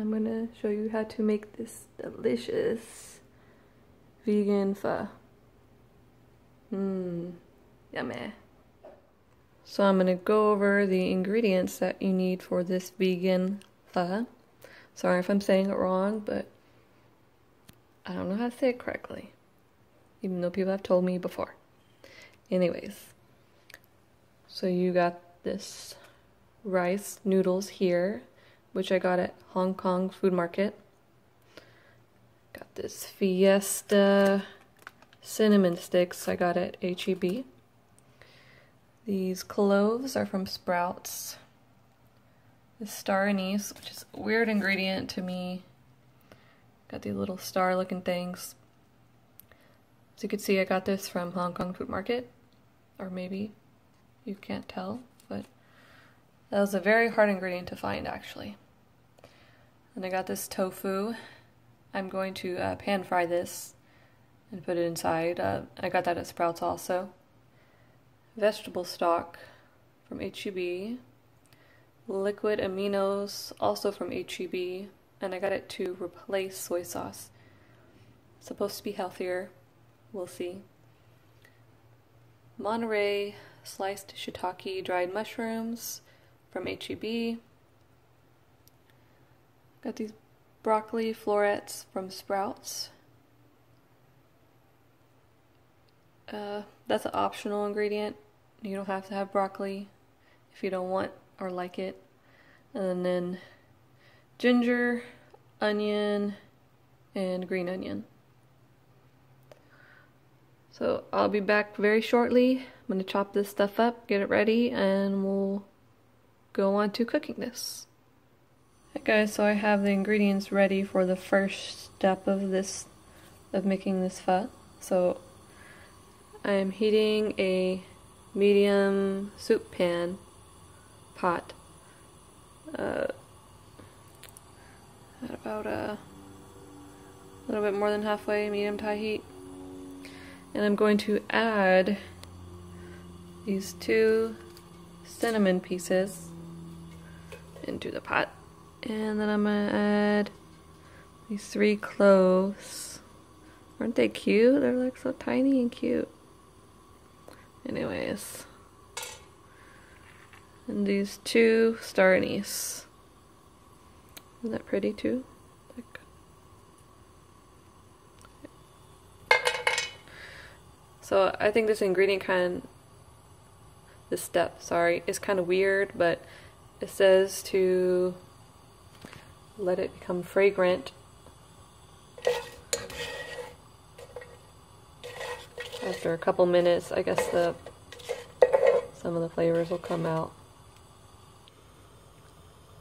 I'm gonna show you how to make this delicious vegan pho. Yummy. So I'm gonna go over the ingredients that you need for this vegan pho. Sorry if I'm saying it wrong, but I don't know how to say it correctly, even though people have told me before. Anyways, so you got this rice noodles here, which I got at Hong Kong Food Market. Got this Fiesta cinnamon sticks I got at H-E-B. These cloves are from Sprouts. This star anise, which is a weird ingredient to me. Got these little star looking things. As you can see, I got this from Hong Kong Food Market. Or maybe you can't tell, but that was a very hard ingredient to find actually. And I got this tofu. I'm going to pan fry this and put it inside. I got that at Sprouts also. Vegetable stock from H-E-B. Liquid aminos, also from H-E-B. And I got it to replace soy sauce. It's supposed to be healthier. We'll see. Monterey sliced shiitake dried mushrooms from H-E-B. Got these broccoli florets from Sprouts. That's an optional ingredient. You don't have to have broccoli if you don't want or like it. And then ginger, onion, and green onion. So I'll be back very shortly. I'm going to chop this stuff up, get it ready, and we'll go on to cooking this. Okay guys, so I have the ingredients ready for the first step of making this pho. So I'm heating a medium soup pot at about a little bit more than halfway, medium to high heat. And I'm going to add these 2 cinnamon pieces into the pot. And then I'm going to add these 3 cloves. Aren't they cute? They're like so tiny and cute. Anyways. And these 2 star anise. Isn't that pretty too? So I think this step is kind of weird, but it says to let it become fragrant after a couple minutes. I guess some of the flavors will come out.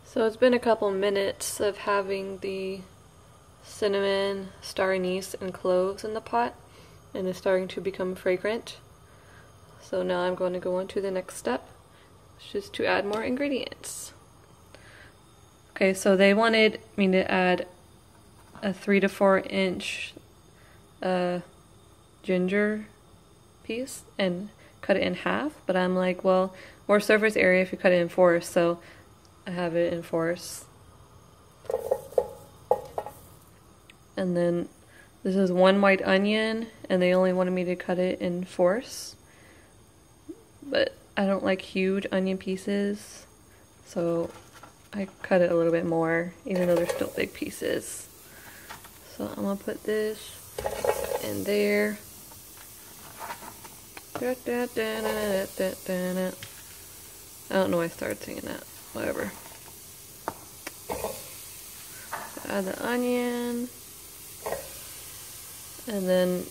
So it's been a couple minutes of having the cinnamon, star anise, and cloves in the pot, and it's starting to become fragrant. So now I'm going to go on to the next step, which is to add more ingredients. Okay, so they wanted me to add a 3 to 4 inch ginger piece and cut it in half, but I'm like, well, more surface area if you cut it in 4, so I have it in 4s. And then this is 1 white onion, and they only wanted me to cut it in 4s. But I don't like huge onion pieces, so I cut it a little bit more, even though they're still big pieces. So I'm gonna put this in there. I don't know why I started singing that. Whatever. Add the onion. And then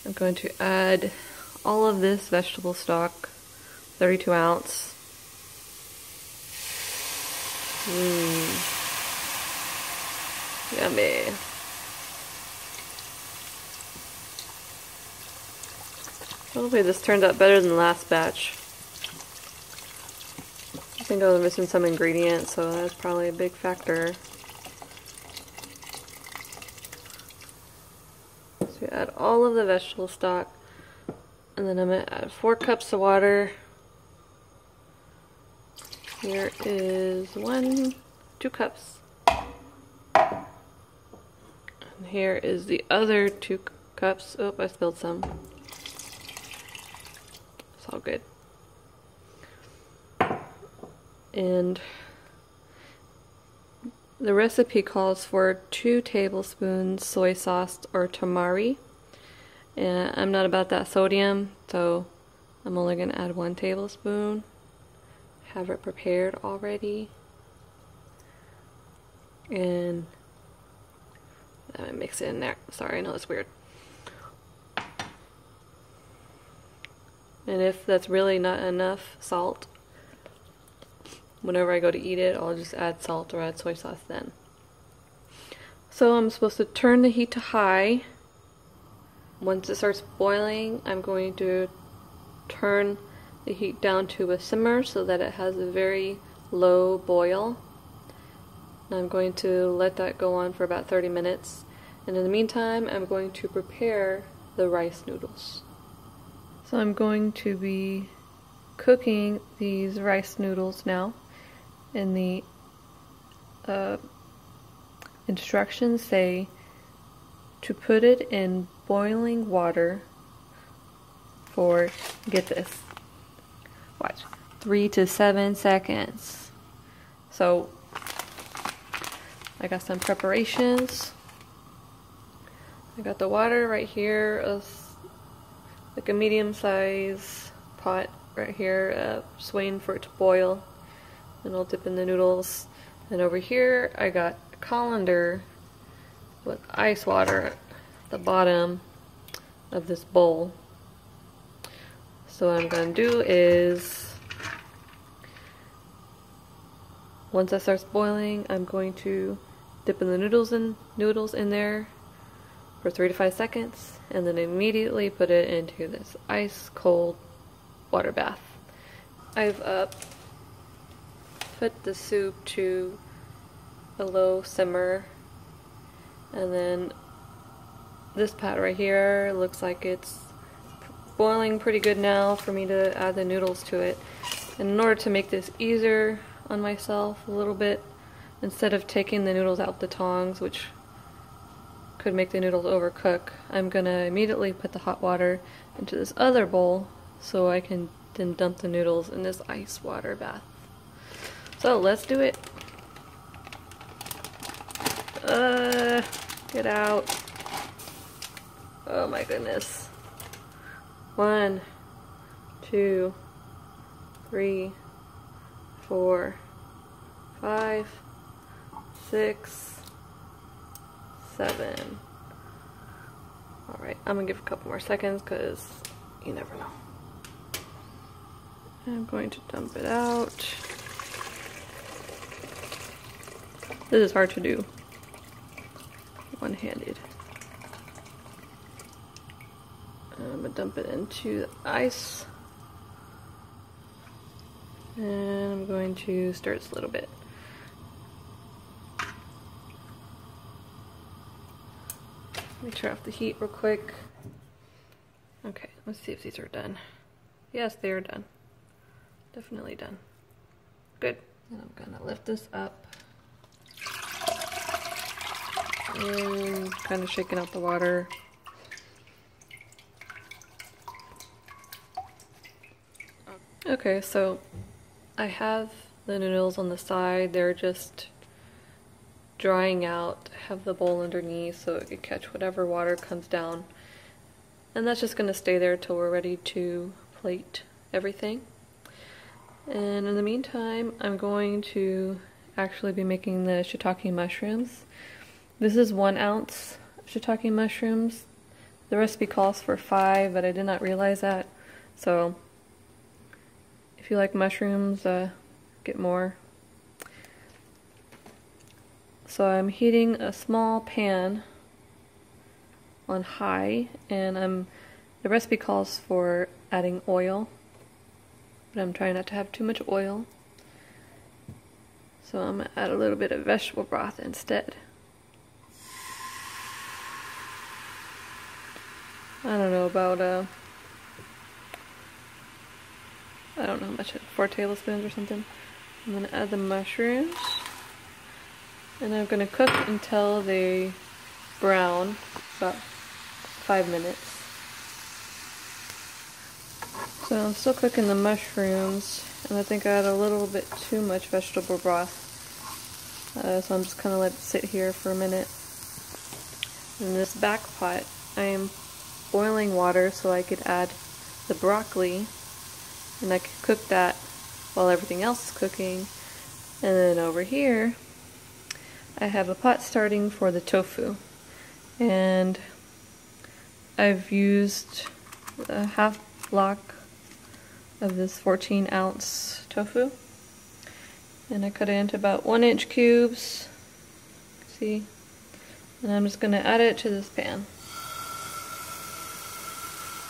I'm going to add all of this vegetable stock, 32 ounce. Yummy. Hopefully this turned out better than the last batch. I think I was missing some ingredients, so that's probably a big factor. So you add all of the vegetable stock, and then I'm going to add 4 cups of water. Here is 2 cups. And here is the other 2 cups. Oh, I spilled some. It's all good. And the recipe calls for 2 tablespoons soy sauce or tamari. And I'm not about that sodium, so I'm only going to add 1 tablespoon. Have it prepared already. And I'm going to mix it in there. Sorry, I know it's weird. And if that's really not enough salt, whenever I go to eat it, I'll just add salt or add soy sauce then. So I'm supposed to turn the heat to high. Once it starts boiling, I'm going to turn the heat down to a simmer so that it has a very low boil. And I'm going to let that go on for about 30 minutes. And in the meantime, I'm going to prepare the rice noodles. So I'm going to be cooking these rice noodles now. And the instructions say to put it in boiling water for, get this, watch, 3 to 7 seconds. So I got some preparations. I got the water right here, like a medium-sized pot right here, just for it to boil. And I'll dip in the noodles. And over here I got a colander with ice water at the bottom of this bowl. So what I'm going to do is, once that starts boiling, I'm going to dip in the noodles in there for 3 to 5 seconds, and then immediately put it into this ice cold water bath. I've put the soup to a low simmer, and then this pot right here looks like it's boiling pretty good now for me to add the noodles to it. And in order to make this easier on myself a little bit, instead of taking the noodles out the tongs, which could make the noodles overcook, I'm gonna immediately put the hot water into this other bowl so I can then dump the noodles in this ice water bath. So let's do it. Get out. Oh my goodness. 1, 2, 3, 4, 5, 6, 7. Alright, I'm gonna give a couple more seconds because you never know. I'm going to dump it out. This is hard to do one-handed. I'm gonna dump it into the ice. And I'm going to stir this a little bit. Let me turn off the heat real quick. Okay, let's see if these are done. Yes, they are done. Definitely done. Good. And I'm gonna lift this up. And kind of shaking out the water. Okay, so I have the noodles on the side. They're just drying out. I have the bowl underneath so it can catch whatever water comes down. And that's just going to stay there till we're ready to plate everything. And in the meantime, I'm going to actually be making the shiitake mushrooms. This is 1 ounce shiitake mushrooms. The recipe calls for 5, but I did not realize that. So if you like mushrooms, get more. So I'm heating a small pan on high, and the recipe calls for adding oil, but I'm trying not to have too much oil. So I'm gonna add a little bit of vegetable broth instead. I don't know about I don't know how much, 4 tablespoons or something. I'm gonna add the mushrooms, and I'm gonna cook until they brown, about 5 minutes. So I'm still cooking the mushrooms, and I think I had a little bit too much vegetable broth. So I'm just kind of let it sit here for a minute. In this back pot, I am boiling water so I could add the broccoli, and I could cook that while everything else is cooking. And then over here, I have a pot starting for the tofu, and I've used a half block of this 14-ounce tofu, and I cut it into about 1-inch cubes. See? And I'm just going to add it to this pan.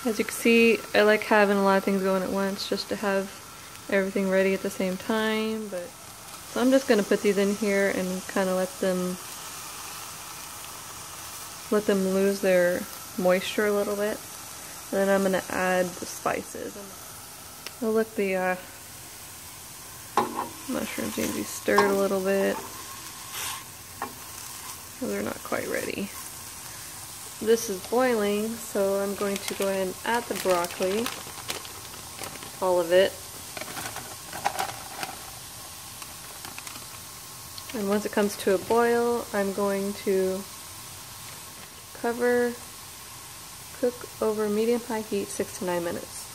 As you can see, I like having a lot of things going at once just to have everything ready at the same time. But so I'm just going to put these in here and kind of let them lose their moisture a little bit. And then I'm going to add the spices. Oh look, the mushrooms need to be stirred a little bit. Well, they're not quite ready. This is boiling, so I'm going to go ahead and add the broccoli, all of it. And once it comes to a boil, I'm going to cook over medium-high heat 6 to 9 minutes.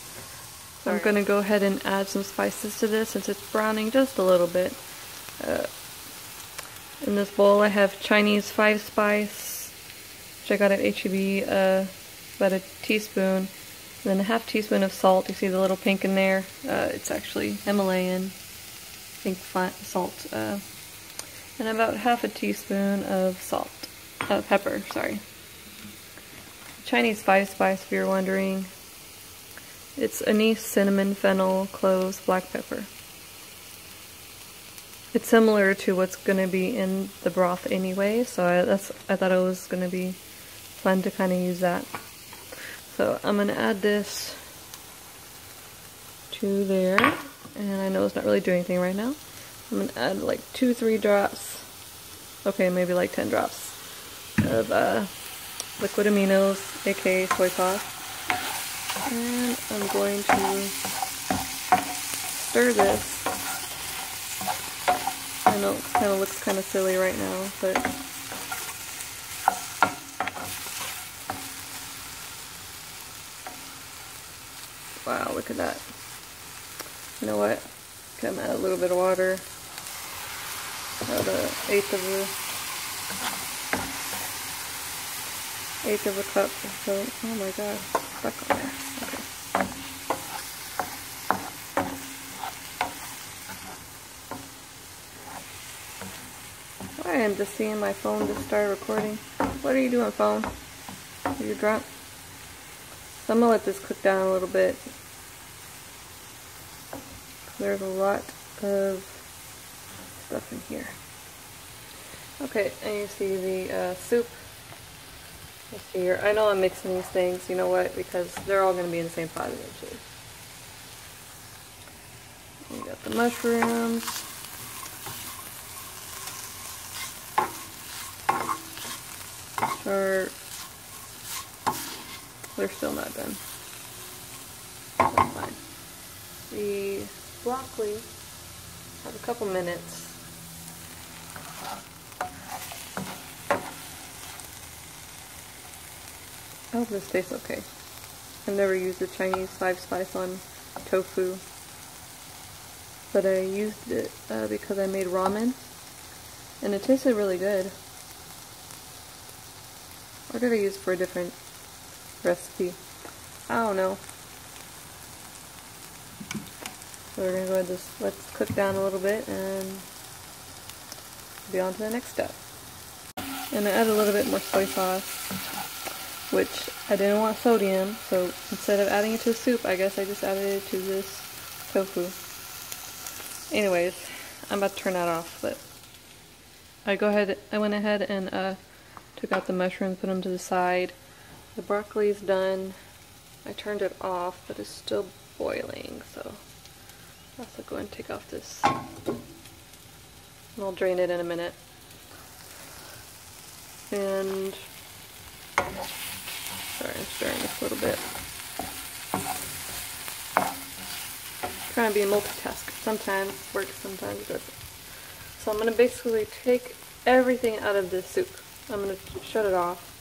So I'm going to go ahead and add some spices to this since it's browning just a little bit. In this bowl I have Chinese 5-spice, which I got at HEB, about a teaspoon, and then a half teaspoon of salt. You see the little pink in there? It's actually Himalayan pink salt. And about half a teaspoon of pepper, sorry. Chinese 5-spice, if you're wondering. It's anise, cinnamon, fennel, cloves, black pepper. It's similar to what's going to be in the broth anyway, so I thought it was going to be fun to kind of use that. So I'm going to add this to there, and I know it's not really doing anything right now. I'm going to add like 2-3 drops, okay, maybe like 10 drops of liquid aminos, aka soy sauce. And I'm going to stir this. I know it kind of looks kind of silly right now, but wow, look at that. You know what? I'm gonna add a little bit of water. About an eighth of a cup or so. Oh my god, stuck on there. Okay. I am just seeing my phone just start recording. What are you doing, phone? Are you drunk? So I'm gonna let this cook down a little bit. There's a lot of stuff in here. Okay, and you see the soup. Let's see here. I know I'm mixing these things. You know what? Because they're all going to be in the same pot eventually. You got the mushrooms. They're still not done. That's fine. The broccoli have a couple minutes. I hope this tastes okay. I've never used the Chinese 5-spice on tofu, but I used it because I made ramen, and it tasted really good. Or did I use it for a different recipe? I don't know. So we're going to go ahead and just let this cook down a little bit and be on to the next step. And I add a little bit more soy sauce, which I didn't want sodium, so instead of adding it to the soup, I guess I just added it to this tofu. Anyways, I'm about to turn that off, but I went ahead and took out the mushrooms, put them to the side. The broccoli's done. I turned it off, but it's still boiling, so I'll also go and take off this. And I'll drain it in a minute. And Sorry, I'm stirring this a little bit. Trying to be a multitasker. Sometimes it works, sometimes it doesn't. So I'm going to basically take everything out of this soup. I'm going to shut it off.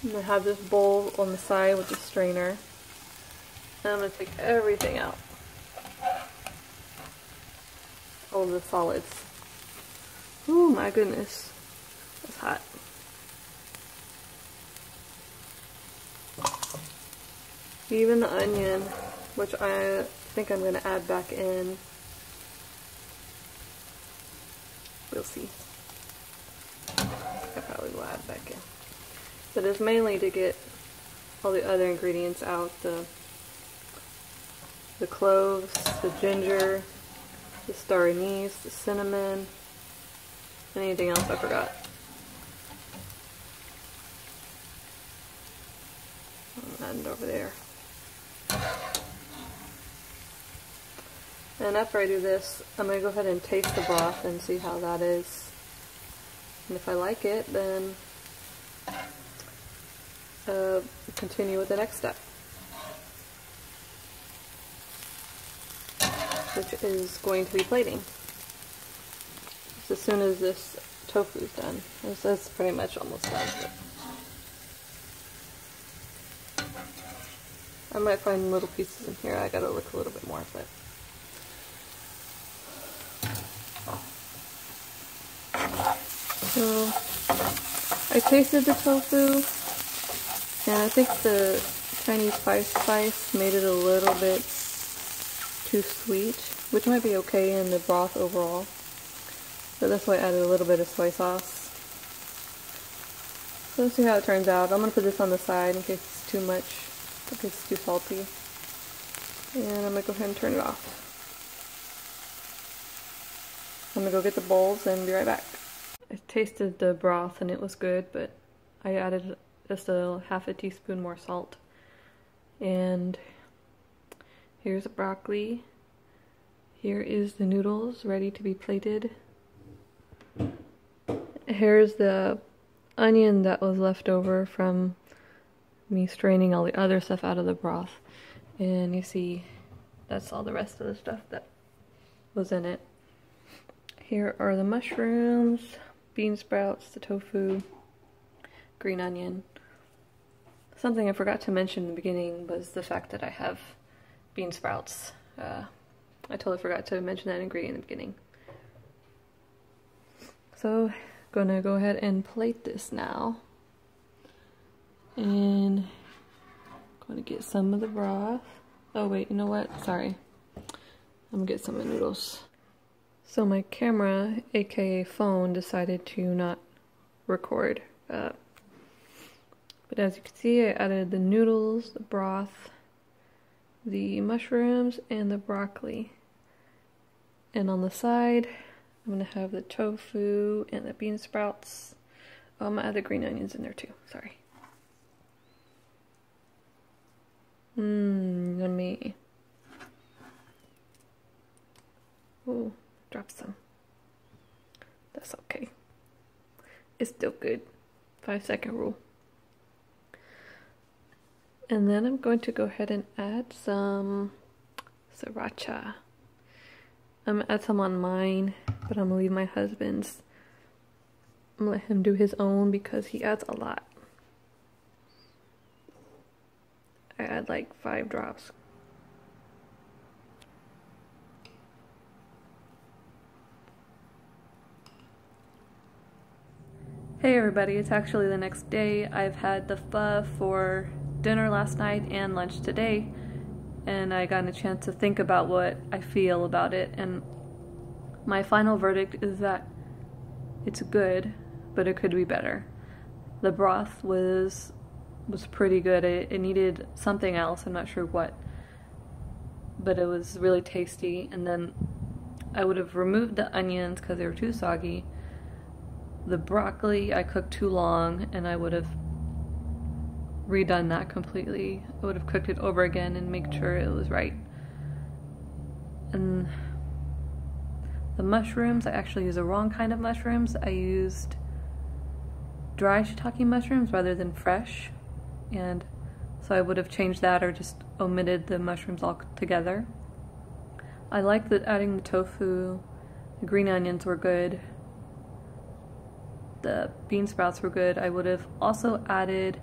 I'm going to have this bowl on the side with the strainer. And I'm going to take everything out. All the solids. Oh my goodness. That's hot. Even the onion, which I think I'm going to add back in. We'll see. I probably will add back in. But it's mainly to get all the other ingredients out. The cloves, the ginger, the star anise, the cinnamon, and anything else I forgot. I'll add it over there. And after I do this, I'm going to go ahead and taste the broth and see how that is. And if I like it, then continue with the next step, which is going to be plating. So as soon as this tofu is done, that's pretty much almost done. I might find little pieces in here. I gotta look a little bit more, but so I tasted the tofu, and I think the Chinese spice made it a little bit too sweet, which might be okay in the broth overall. So that's why I added a little bit of soy sauce. So let's see how it turns out. I'm gonna put this on the side in case it's too much, in case it's too salty. And I'm gonna go ahead and turn it off. I'm gonna go get the bowls and be right back. I tasted the broth and it was good, but I added just a half a teaspoon more salt. And here's the broccoli. Here is the noodles ready to be plated. Here's the onion that was left over from me straining all the other stuff out of the broth. And you see, that's all the rest of the stuff that was in it. Here are the mushrooms, bean sprouts, the tofu, green onion. Something I forgot to mention in the beginning was the fact that I have bean sprouts. I totally forgot to mention that ingredient in the beginning. So, gonna go ahead and plate this now. And gonna get some of the broth. Oh wait, you know what? Sorry. I'm gonna get some of the noodles. So my camera, aka phone, decided to not record. But as you can see, I added the noodles, the broth, the mushrooms, and the broccoli. And on the side, I'm going to have the tofu and the bean sprouts. Oh, I'm going to add the green onions in there too, sorry. Yummy. Oh, drop some. That's okay. It's still good. 5-second rule. And then I'm going to go ahead and add some sriracha. I'm going to add some on mine, but I'm going to leave my husband's. I'm going to let him do his own because he adds a lot. I add like 5 drops. Hey everybody, it's actually the next day. I've had the pho for dinner last night and lunch today, and I got a chance to think about what I feel about it, and my final verdict is that it's good, but it could be better. The broth was pretty good. It needed something else, I'm not sure what, but it was really tasty. And then I would have removed the onions because they were too soggy. The broccoli I cooked too long, and I would have redone that completely. I would have cooked it over again and make sure it was right. And the mushrooms, I actually used the wrong kind of mushrooms. I used dry shiitake mushrooms rather than fresh. and so I would have changed that or just omitted the mushrooms altogether. I like that adding the tofu, the green onions were good, the bean sprouts were good. I would have also added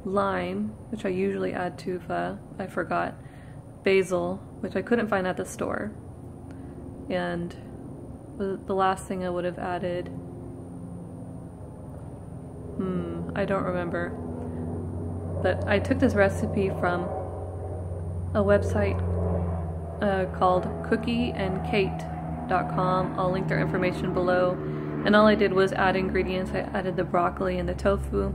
lime, which I usually add to pho, I forgot, basil, which I couldn't find at the store, and the last thing I would have added, I don't remember, but I took this recipe from a website called cookieandkate.com. I'll link their information below, and all I did was add ingredients. I added the broccoli and the tofu,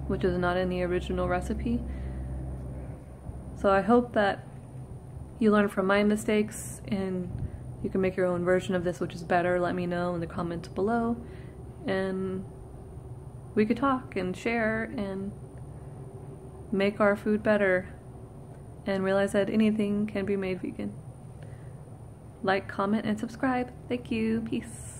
which is not in the original recipe. So I hope that you learn from my mistakes and you can make your own version of this, which is better. Let me know in the comments below, and we could talk and share and make our food better and realize that anything can be made vegan. Like, comment, and subscribe. Thank you. Peace.